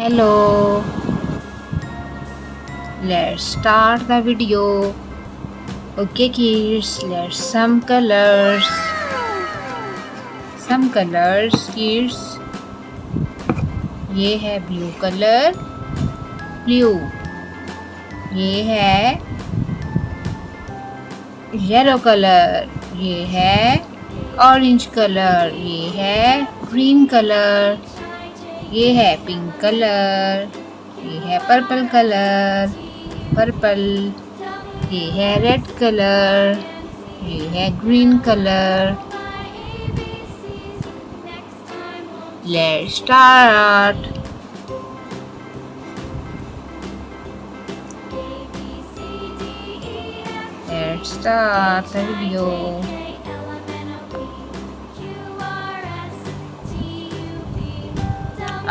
Hello, let's start the video. Okay kids, let's some colors. Some colors kids. ये है blue color, blue. ये है yellow color. ये है orange color. ये है green color. ये है पिंक कलर. ये है पर्पल कलर, पर्पल. ये है रेड कलर. ये है green colour. Let's start. Let's start the video.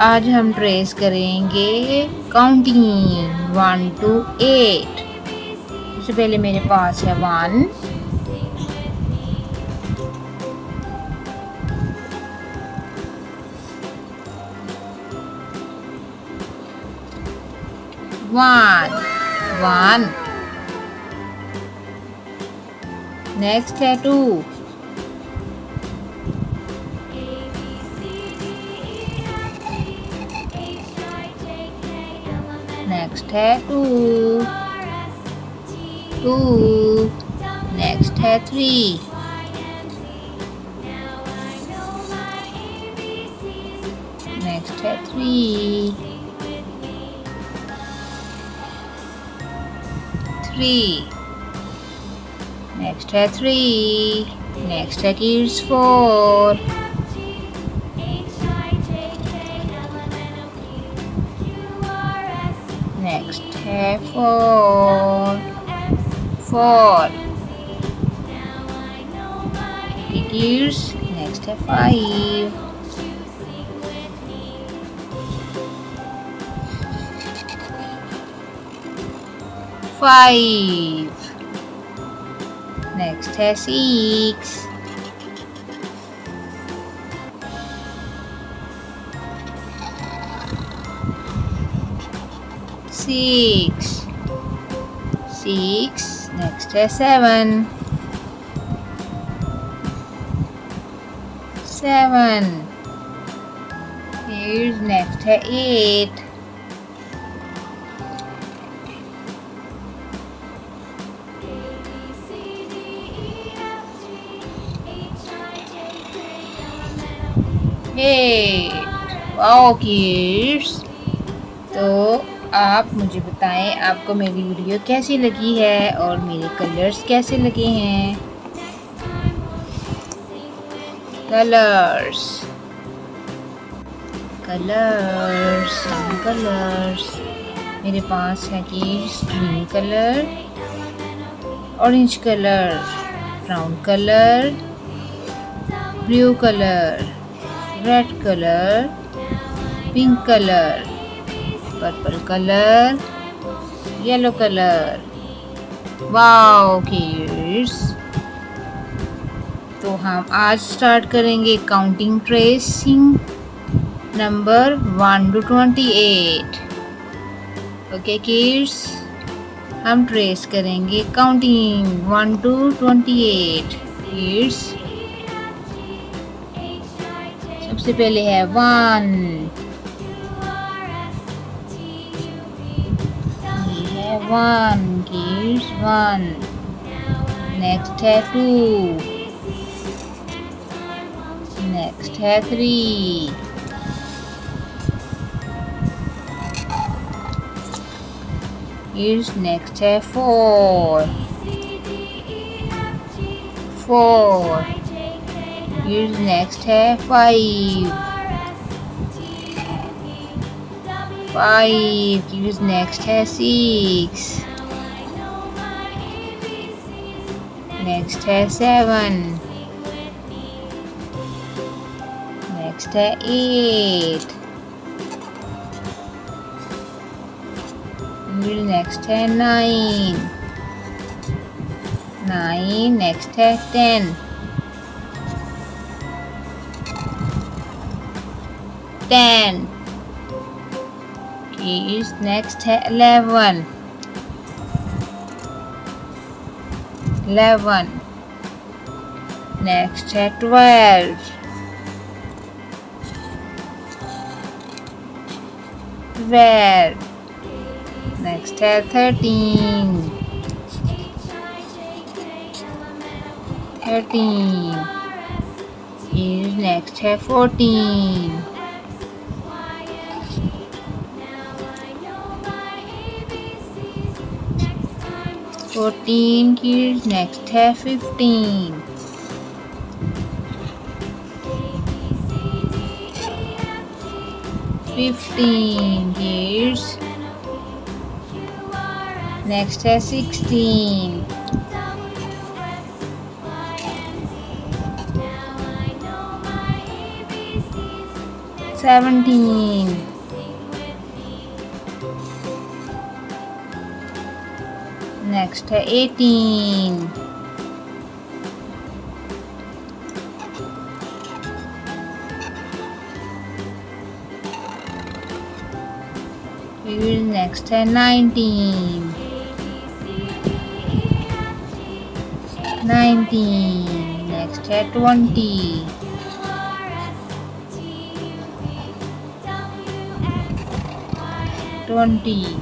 आज हम ट्रेस करेंगे काउंटिंग 1 to 8. सबसे पहले मेरे पास है 1, 1. नेक्स्ट है 2, नेक्स्ट है 2. नेक्स्ट है 3. नेक्स्ट है 3. नेक्स्ट है 3. नेक्स्ट है किड्स 4. नेक्स्ट है 4. किड्स नेक्स्ट है 5. नेक्स्ट है 6. 6. नेक्स्ट है 7. Here's next है 8. 8. वाओ किड्स, तो आप मुझे बताएं आपको मेरी वीडियो कैसी लगी है और मेरे कलर्स कैसे लगे हैं. कलर्स मेरे पास है kids green colour, orange colour, brown colour, blue colour, red colour, pink colour, purple colour, yellow colour. Wow kids, तो हम आज स्टार्ट करेंगे counting tracing number 1 to 28. Okay kids, हम ट्रेस करेंगे काउंटिंग 1 to 28. किड्स सबसे पहले है 1. ये है 1 किड्स 1. नेक्स्ट है 2. नेक्स्ट है 3. नेक्स्ट है 4. नेक्स्ट है 5. नेक्स्ट है 6. नेक्स्ट है 7. नेक्स्ट है 8. नेक्स्ट है 9. नेक्स्ट है 10. 10. Kids, next है 11. 11. Next है 12. 12. Next है 13. 13. Kids, next है 14. 14 kids, next है 15. 15 kids, next है 16. 17. Next है 18. 'Next है 19. 19. Next है 20. 20.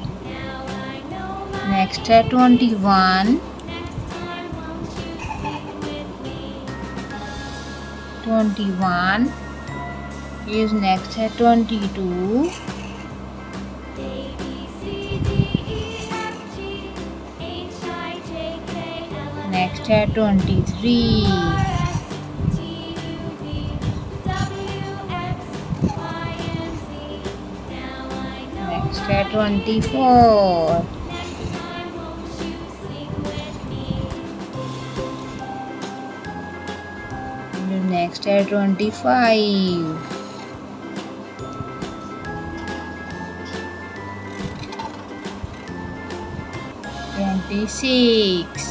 Next है 21. 21. Is next है 22. 'Next है 23. Next है 24. Next है 25. 26.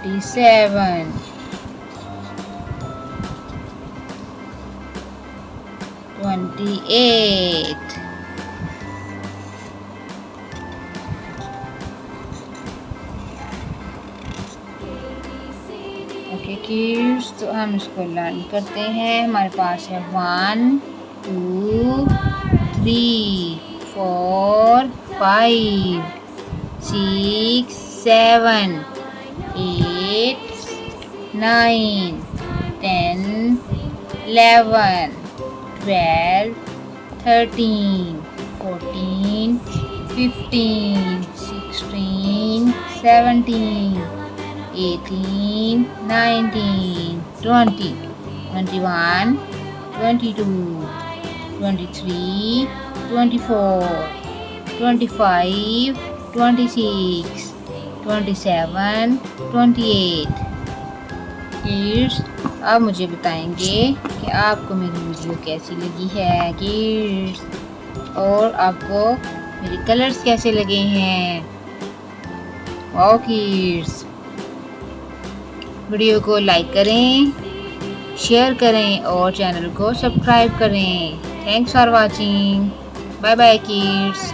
27. 28. ओके किड्स, तो हम इसको लर्न करते हैं. हमारे पास है 1 2 3 4 5 6 7 8 9 10 11 12 13 14 15 16 17 18 19 20 21 22 23 24 25 26 27 28. किड्स, आप मुझे बताएंगे कि आपको मेरी वीडियो कैसी लगी है किड्स, और आपको मेरे कलर्स कैसे लगे हैं. वाओ किड्स, वीडियो को लाइक करें, शेयर करें और चैनल को सब्सक्राइब करें. Thanks for watching. Bye bye kids.